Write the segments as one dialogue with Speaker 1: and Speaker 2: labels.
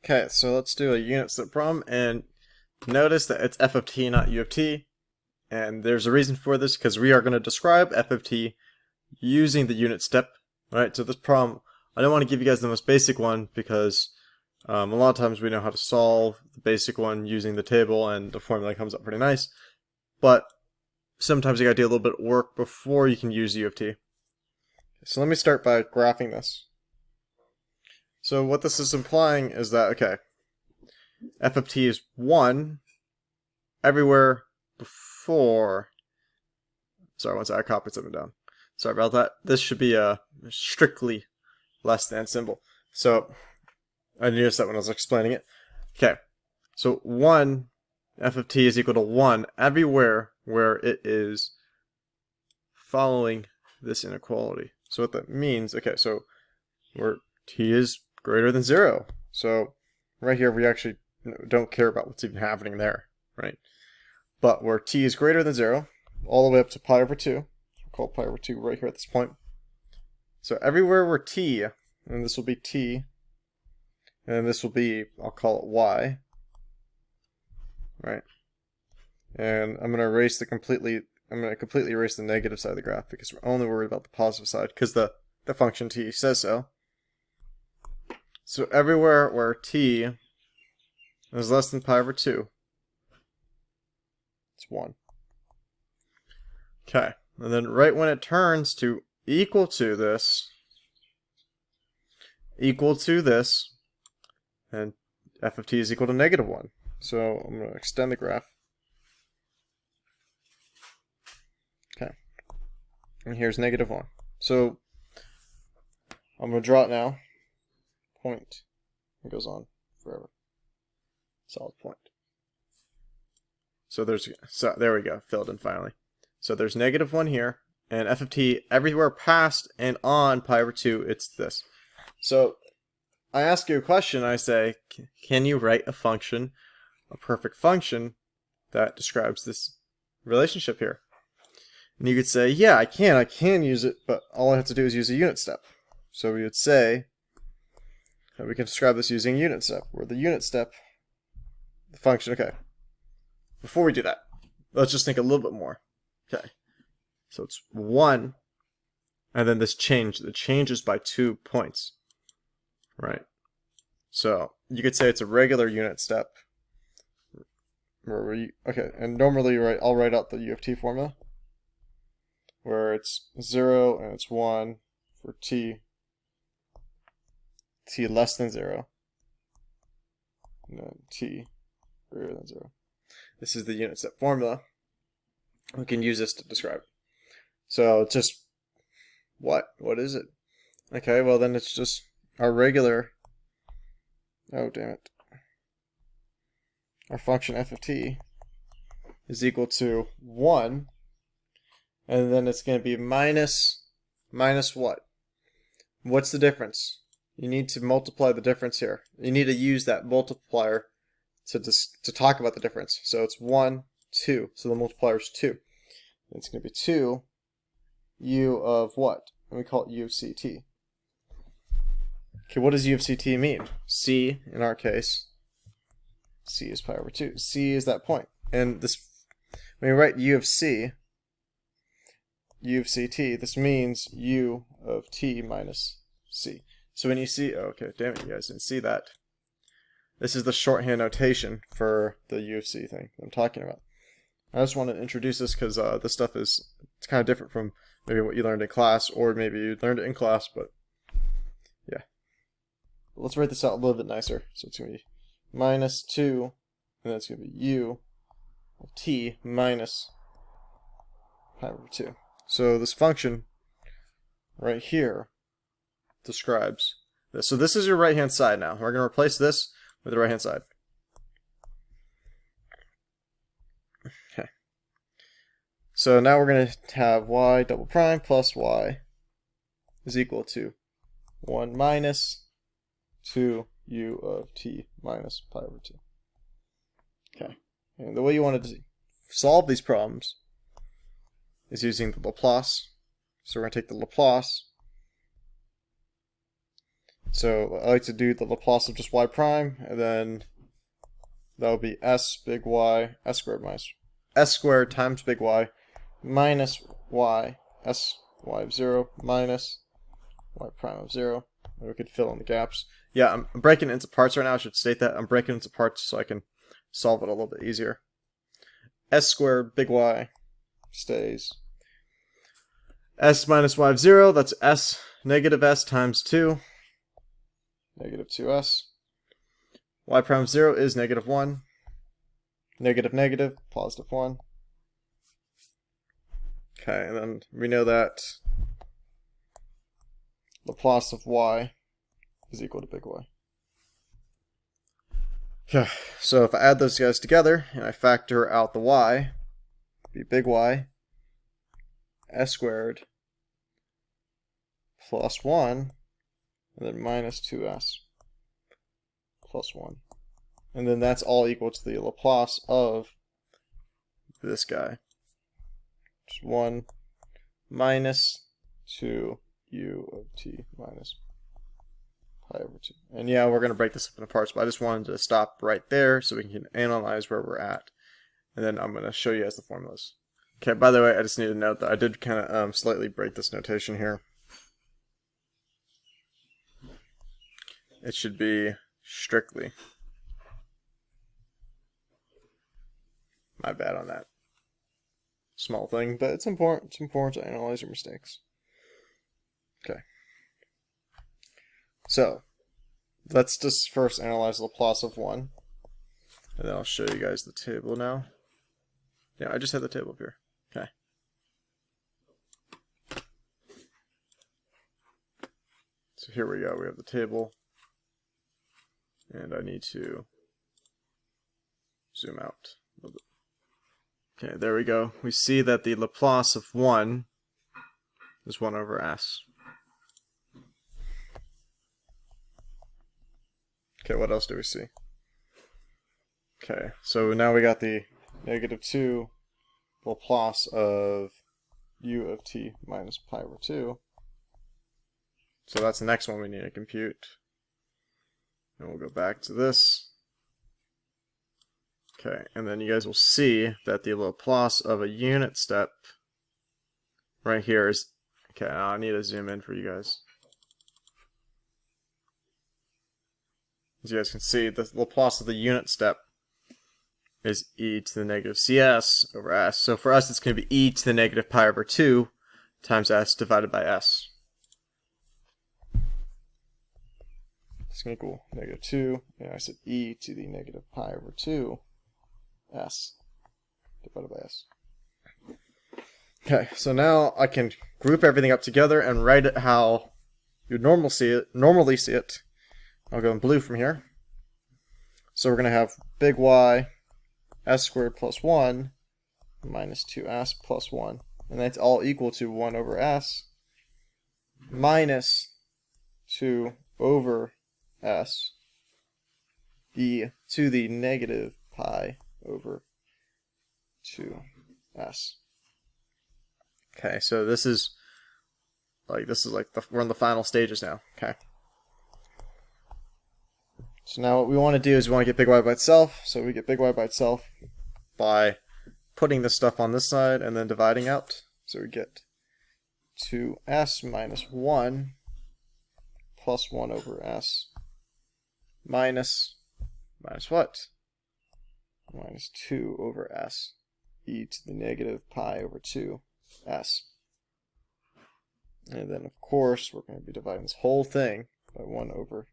Speaker 1: Okay, so let's do a unit step problem, and notice that it's f of t, not u of t. And there's a reason for this, because we are going to describe f of t using the unit step. Alright, so this problem, I don't want to give you guys the most basic one, because a lot of times we know how to solve the basic one using the table, and the formula comes up pretty nice. But sometimes you gotta do a little bit of work before you can use u of t. So let me start by graphing this. So what this is implying is that, okay, f of t is 1 everywhere before... Sorry, once I copied something down. Sorry about that. This should be a strictly less than symbol. So, I noticed that when I was explaining it. Okay, so 1, f of t is equal to 1 everywhere where it is following this inequality. So what that means, okay, so where t is greater than 0. So right here we actually don't care about what's even happening there, right? But where t is greater than 0, all the way up to pi over 2, we'll call pi over 2 right here at this point. So everywhere where t, and this will be t, and this will be, I'll call it y, right? And I'm going to completely erase the negative side of the graph, because we're only worried about the positive side, because the function t says so. So everywhere where t is less than pi over 2, it's 1. Okay, and then right when it turns to equal to this, and f of t is equal to negative 1. So I'm going to extend the graph. Okay, and here's negative 1. So I'm going to draw it now. Point. It goes on forever. Solid point. So there we go, filled in finally. So there's negative 1 here, and f of t everywhere past and on pi over 2, it's this. So I ask you a question, I say, can you write a function, a perfect function, that describes this relationship here? And you could say, yeah, I can use it, but all I have to do is use a unit step. So we would say that we can describe this using unit step, where the unit step, the function, okay. Before we do that, let's just think a little bit more. Okay, so it's 1, and then this changes by 2 points, right? So you could say it's a regular unit step, where okay, and normally I'll write out the u of t formula, where it's 0 and it's 1 for t less than 0, and then t greater than 0. This is the unit step formula. We can use this to describe it. So just what is it? Okay, well then it's just our regular, oh damn it, our function f of t is equal to 1, and then it's going to be minus what? What's the difference? You need to multiply the difference here. You need to use that multiplier to talk about the difference. So it's 1, 2. So the multiplier is 2. It's going to be 2 u of what? And we call it u of ct. Okay, what does u of ct mean? C, in our case, c is pi over 2. C is that point. And this, when you write u of c, u of ct, this means u of t minus c. So when you see, oh, okay, damn it, you guys didn't see that. This is the shorthand notation for the u of c thing I'm talking about. I just want to introduce this because this stuff it's kind of different from maybe what you learned in class, or maybe you learned it in class, but yeah. Let's write this out a little bit nicer. So it's going to be minus 2, and then it's going to be u of t minus pi over 2. So this function right here describes this. So this is your right-hand side now. We're going to replace this with the right-hand side. Okay. So now we're going to have y double prime plus y is equal to 1 minus 2 u of t minus pi over 2. Okay. And the way you want to solve these problems is using the Laplace. So we're going to take the Laplace So I like to do the Laplace of just y prime, and then that would be s big Y, s squared times big Y minus y, s y of 0 minus y prime of 0. And we could fill in the gaps. Yeah, I'm breaking it into parts right now. I should state that. I'm breaking it into parts so I can solve it a little bit easier. S squared big Y stays. S minus y of 0, that's s, negative s times 2. Negative 2s. Y prime of 0 is negative 1. Negative, negative, positive 1. Okay, and then we know that Laplace of y is equal to big Y. Okay, so if I add those guys together and I factor out the y, it'd be big Y s squared plus 1, and then minus 2s plus 1. And then that's all equal to the Laplace of this guy. Which is 1 minus 2 u of t minus pi over 2. And yeah, we're going to break this up into parts, but I just wanted to stop right there so we can analyze where we're at. And then I'm going to show you guys the formulas. Okay, by the way, I just need to note that I did kind of slightly break this notation here. It should be strictly. My bad on that. Small thing, but it's important. It's important to analyze your mistakes. Okay. So, let's just first analyze Laplace of 1. And then I'll show you guys the table now. Yeah, I just had the table up here. Okay. So here we go. We have the table. And I need to zoom out a little bit. Okay, there we go. We see that the Laplace of 1 is 1 over s. Okay, what else do we see? Okay, so now we got the negative 2 Laplace of u of t minus pi over 2. So that's the next one we need to compute. And we'll go back to this. Okay, and then you guys will see that the Laplace of a unit step right here is... Okay, now I need to zoom in for you guys. As you guys can see, the Laplace of the unit step is e to the negative cs over s. So for us, it's going to be e to the negative pi over 2 times s divided by s. It's going to equal negative 2, and I said e to the negative pi over 2 s divided by s. Okay, so now I can group everything up together and write it how you normally see it. I'll go in blue from here. So we're going to have big Y s squared plus 1 minus 2s plus 1. And that's all equal to 1 over s minus 2 over s e to the negative pi over 2s. Okay, so this is like we're in the final stages now. Okay. So now what we want to do is we want to get big Y by itself. So we get big Y by itself by putting this stuff on this side and then dividing out. So we get 2s minus 1 plus 1 over s minus what? Minus 2 over s e to the negative pi over 2s. And then, of course, we're going to be dividing this whole thing by 1 over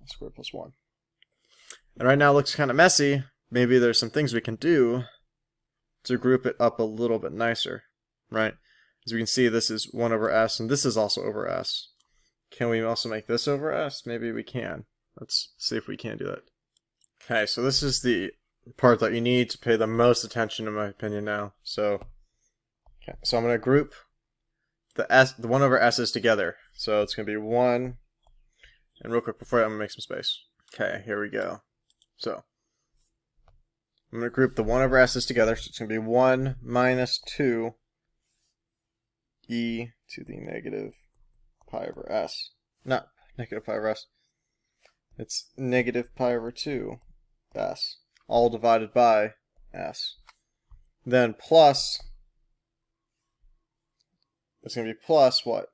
Speaker 1: s squared plus 1. And right now it looks kind of messy. Maybe there's some things we can do to group it up a little bit nicer, right? As we can see, this is 1 over s, and this is also over s. Can we also make this over s? Maybe we can. Let's see if we can do that. Okay, so this is the part that you need to pay the most attention, in my opinion, now. So I'm going to group the 1 over s's together. So it's going to be 1, and real quick before that, I'm going to make some space. Okay, here we go. So I'm going to group the 1 over s's together. So it's going to be 1 minus 2 e to the negative pi over s. Not negative pi over s. It's negative pi over 2 s, all divided by s. Then plus, it's going to be plus what?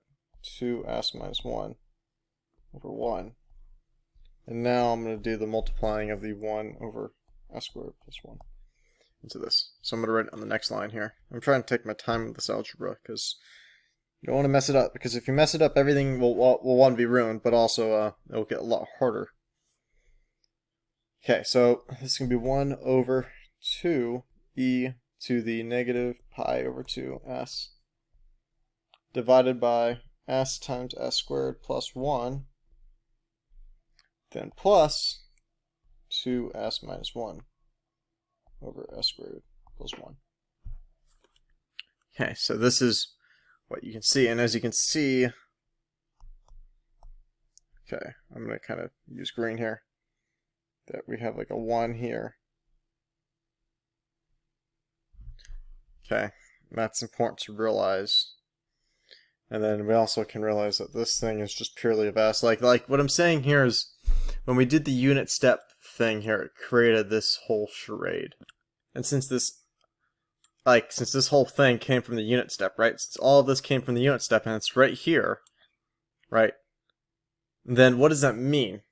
Speaker 1: 2s minus 1 over 1. And now I'm going to do the multiplying of the 1 over s squared plus 1 into this. So I'm going to write it on the next line here. I'm trying to take my time with this algebra because you don't want to mess it up. Because if you mess it up, everything will one, be ruined, but also it will get a lot harder. Okay, so this is going to be 1 over 2 e to the negative pi over 2s divided by s times s squared plus 1, then plus 2s minus 1 over s squared plus 1. Okay, so this is what you can see, and as you can see, okay, I'm going to kind of use green here, that we have like a 1 here. Okay, that's important to realize. And then we also can realize that this thing is just purely of s. Like what I'm saying here is, when we did the unit step thing here, it created this whole charade. And since this whole thing came from the unit step, right? Since all of this came from the unit step and it's right here, right? Then what does that mean?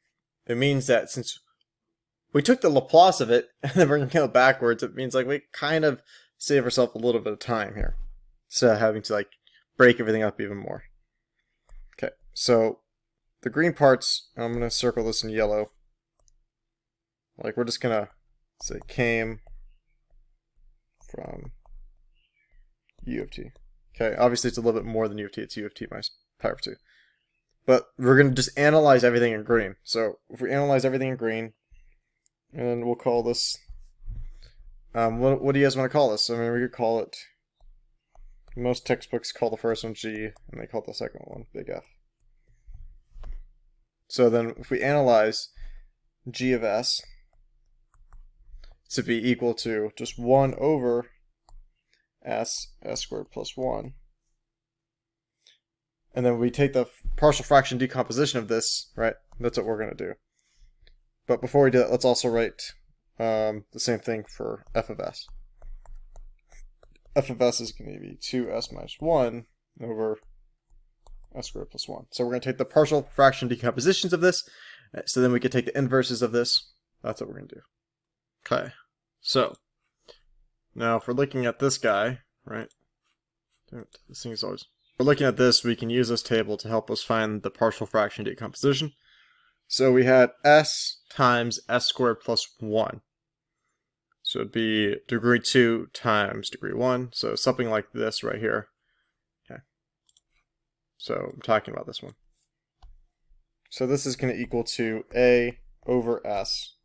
Speaker 1: It means that since we took the Laplace of it and then we're going to go backwards, it means like we kind of save ourselves a little bit of time here instead of having to like break everything up even more. Okay, so the green parts, I'm going to circle this in yellow. Like we're just going to say came from u of t. Okay, obviously it's a little bit more than u of t, it's u of t minus pi over 2. But we're going to just analyze everything in green. So if we analyze everything in green, and we'll call this, what do you guys want to call this? I mean, we could call it, most textbooks call the first one G, and they call the second one big F. So then if we analyze G of S to be equal to just 1 over s squared plus 1, and then we take the partial fraction decomposition of this, right? That's what we're going to do. But before we do that, let's also write the same thing for f of s. F of s is going to be 2s minus 1 over s squared plus 1. So we're going to take the partial fraction decompositions of this, so then we can take the inverses of this. That's what we're going to do. Okay, so now if we're looking at this guy, right? This thing is always... If we're looking at this, we can use this table to help us find the partial fraction decomposition. So we had s times s squared plus 1. So it'd be degree 2 times degree 1. So something like this right here. Okay. So I'm talking about this one. So this is going to equal to a over s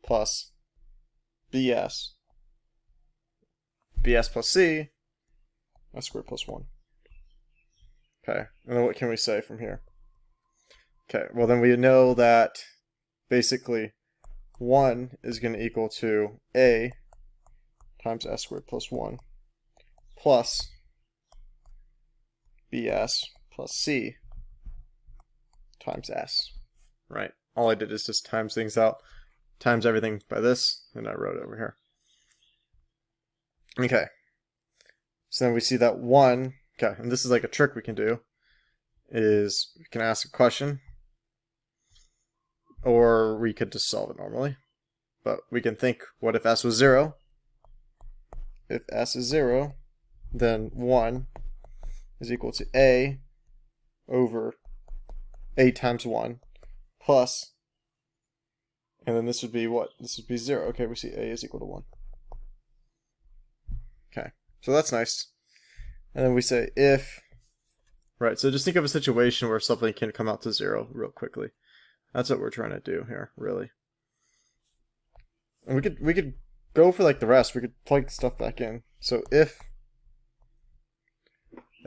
Speaker 1: plus bs plus c s squared plus 1. Okay, and then what can we say from here? Okay, well then we know that basically 1 is going to equal to a times s squared plus 1 plus bs plus c times s, right? All I did is just times things out, times everything by this, and I wrote it over here. Okay, so then we see that 1, okay, and this is like a trick we can do, is we can ask a question, or we could just solve it normally. But we can think, what if s was 0? If s is 0, then 1 is equal to a over a times 1 plus, and then this would be what? This would be 0. Okay, we see a is equal to 1. Okay, so that's nice. And then we say if, right, so just think of a situation where something can come out to 0 real quickly. That's what we're trying to do here, really. And we could go for like the rest. We could plug stuff back in. So if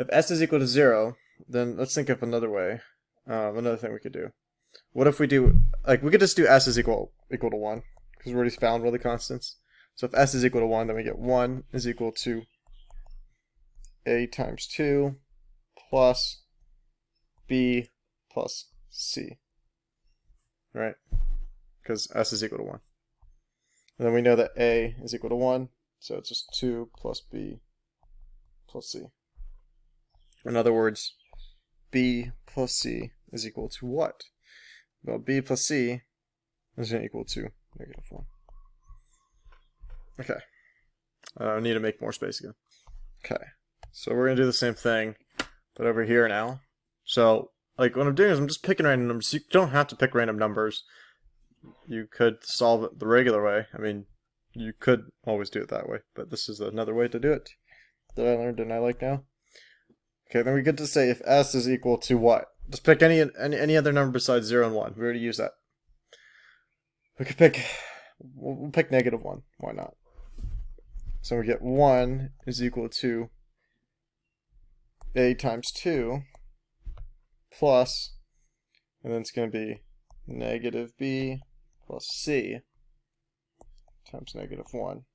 Speaker 1: s is equal to 0, then let's think of another way. Another thing we could do. What if we do, like, we could just do s is equal to 1, because we already found all the constants. So if s is equal to 1, then we get 1 is equal to a times 2 plus b plus c, right? Because s is equal to 1. And then we know that a is equal to 1, so it's just 2 plus b plus c. In other words, b plus c is equal to what? Well, b plus c is going to equal to -1. Okay. I need to make more space again. Okay. So we're going to do the same thing, but over here now. So, like, what I'm doing is I'm just picking random numbers. You don't have to pick random numbers. You could solve it the regular way. I mean, you could always do it that way, but this is another way to do it that I learned and I like now. Okay, then we get to say if s is equal to what? Just pick any other number besides 0 and 1. We already used that. We could pick, we'll pick -1. Why not? So we get 1 is equal to a times 2 plus, and then it's going to be -b plus c times -1.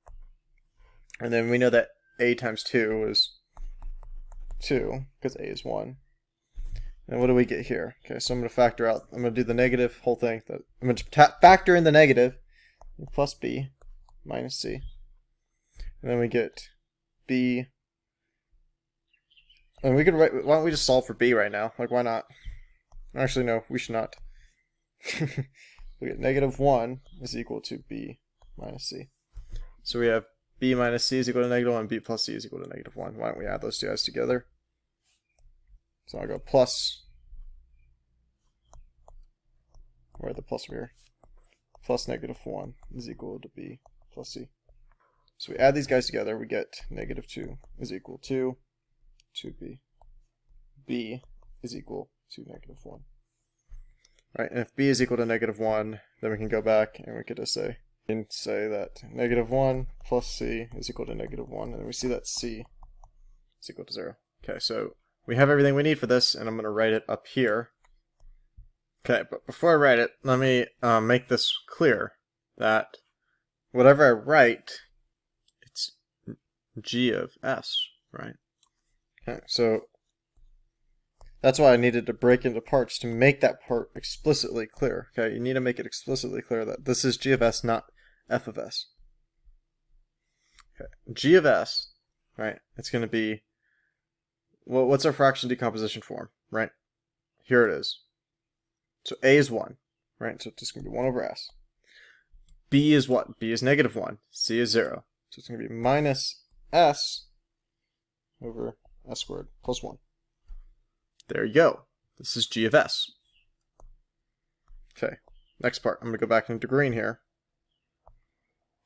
Speaker 1: And then we know that a times 2 is 2, because a is 1. And what do we get here? Okay, so I'm going to factor out, I'm going to do the negative whole thing. I'm going to factor in the negative, plus b minus c. And then we get b. And we could write, why don't we just solve for b right now? Like, why not? Actually, no, we should not. We get -1 is equal to b minus c. So we have b minus c is equal to -1, b plus c is equal to -1. Why don't we add those two guys together? So I'll go plus, where the plus here? Plus -1 is equal to b plus c. So we add these guys together, we get -2 is equal to 2b. b is equal to -1. Right, and if b is equal to -1, then we can go back and we could just say, that -1 plus c is equal to -1, and we see that c is equal to 0. Okay, so we have everything we need for this, and I'm going to write it up here. Okay, but before I write it, let me make this clear, that whatever I write, it's g of s, right? Okay, so that's why I needed to break into parts to make that part explicitly clear. Okay, you need to make it explicitly clear that this is g of s, not f of s. Okay, g of s, right, it's going to be, well, what's our fraction decomposition form, right? Here it is. So a is 1, right? So it's just going to be 1 over s. B is what? B is -1. C is 0. So it's going to be minus s over s squared plus 1. There you go. This is g of s. Okay, next part. I'm going to go back into green here.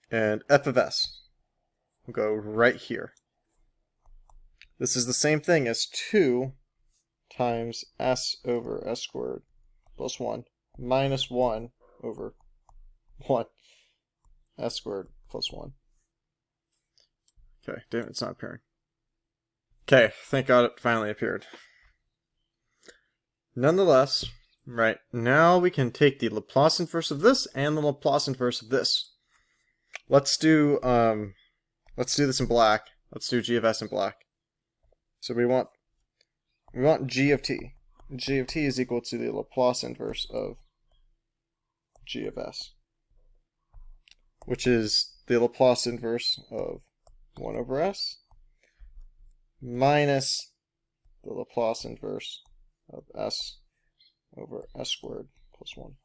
Speaker 1: And f of s will go right here. This is the same thing as 2 times s over s squared plus 1 minus 1 over 1 s squared plus 1. Okay, damn it, it's not appearing. Okay, thank God it finally appeared. Nonetheless, right, now we can take the Laplace inverse of this and the Laplace inverse of this. Let's do this in black. Let's do g of s in black. So we want g of t. G of t is equal to the Laplace inverse of g of s, which is the Laplace inverse of 1 over s minus the Laplace inverse of s over s squared plus 1.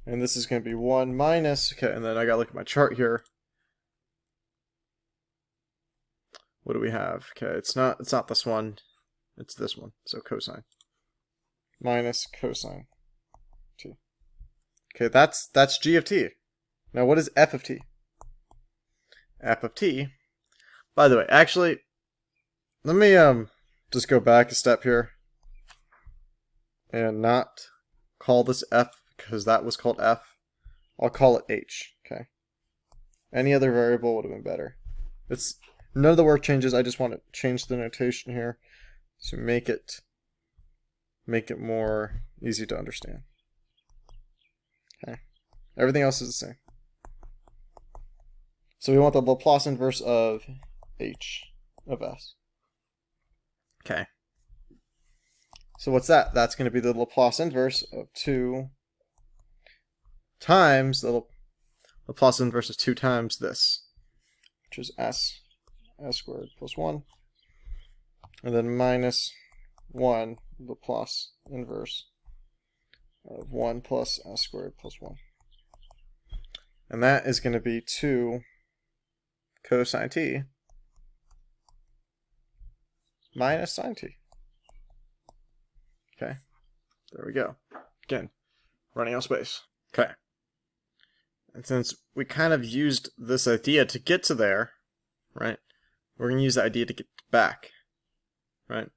Speaker 1: And this is going to be 1 minus, okay, and then I gotta look at my chart here. What do we have? Okay, it's not this one, it's this one, so cosine. Minus cosine t. Okay, that's g of t. Now what is f of t? F of t, by the way, actually, let me just go back a step here and not call this f, because that was called f. I'll call it h, okay? Any other variable would have been better. It's none of the work changes, I just want to change the notation here to make it more easy to understand. Okay. Everything else is the same. So we want the Laplace inverse of h of s. Okay. So what's that? That's going to be the Laplace inverse of 2 times the Laplace inverse of 2 times this, which is s squared plus 1, and then minus 1 Laplace inverse of 1 plus s squared plus 1. And that is going to be 2 cosine t minus sine t. Okay, there we go. Again, running out of space. Okay. And since we kind of used this idea to get to there, right, we're going to use the idea to get back, right?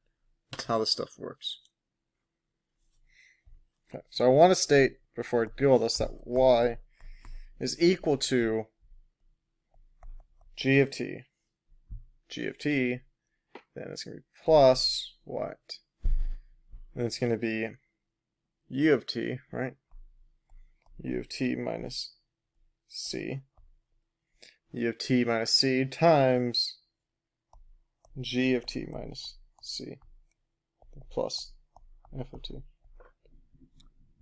Speaker 1: That's how this stuff works. Okay, so I want to state, before I do all this, that y is equal to g of t. G of t, then it's going to be plus what? Then it's going to be u of t, right? U of t minus c. U of t minus c times g of t minus c plus f of t.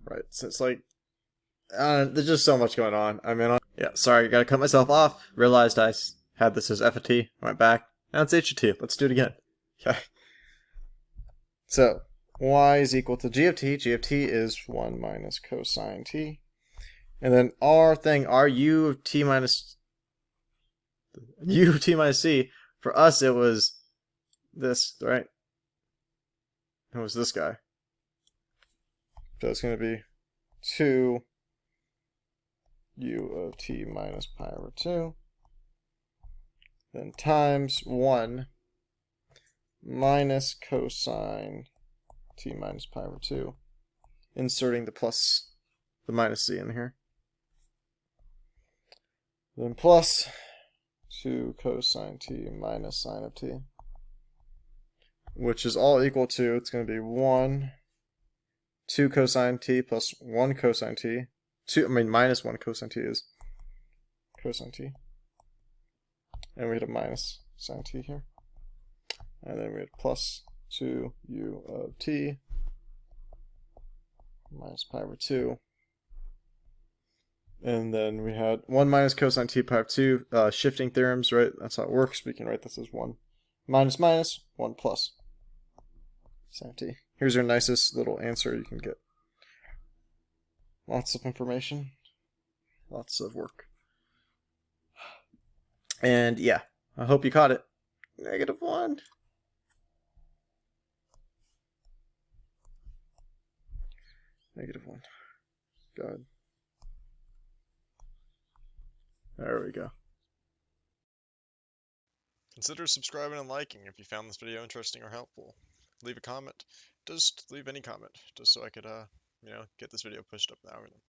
Speaker 1: Right, so it's like, there's just so much going on. I mean, yeah, sorry, gotta cut myself off. Realized I had this as f of t, went back. Now it's h of t. Let's do it again. Okay. So, y is equal to g of t. G of t is 1 minus cosine t. And then our u of t minus c, for us it was this, right? It was this guy. So it's going to be 2 u of t minus pi over 2. Then times 1 minus cosine t minus pi over 2. Inserting the minus c in here. Then plus 2 cosine t minus sine of t. Which is all equal to, it's going to be 2 cosine t plus 1 cosine t. Minus 1 cosine t is cosine t. And we had a minus sine t here. And then we had plus 2 u of t minus pi over 2. And then we had 1 minus cosine t pi over 2, shifting theorems, right? That's how it works. We can write this as 1 minus minus, 1 plus sine t. Here's your nicest little answer you can get. Lots of information, lots of work. And yeah, I hope you caught it. -1. -1. Good. There we go.
Speaker 2: Consider subscribing and liking if you found this video interesting or helpful. Leave a comment. Just leave any comment, just so I could, get this video pushed up the algorithm.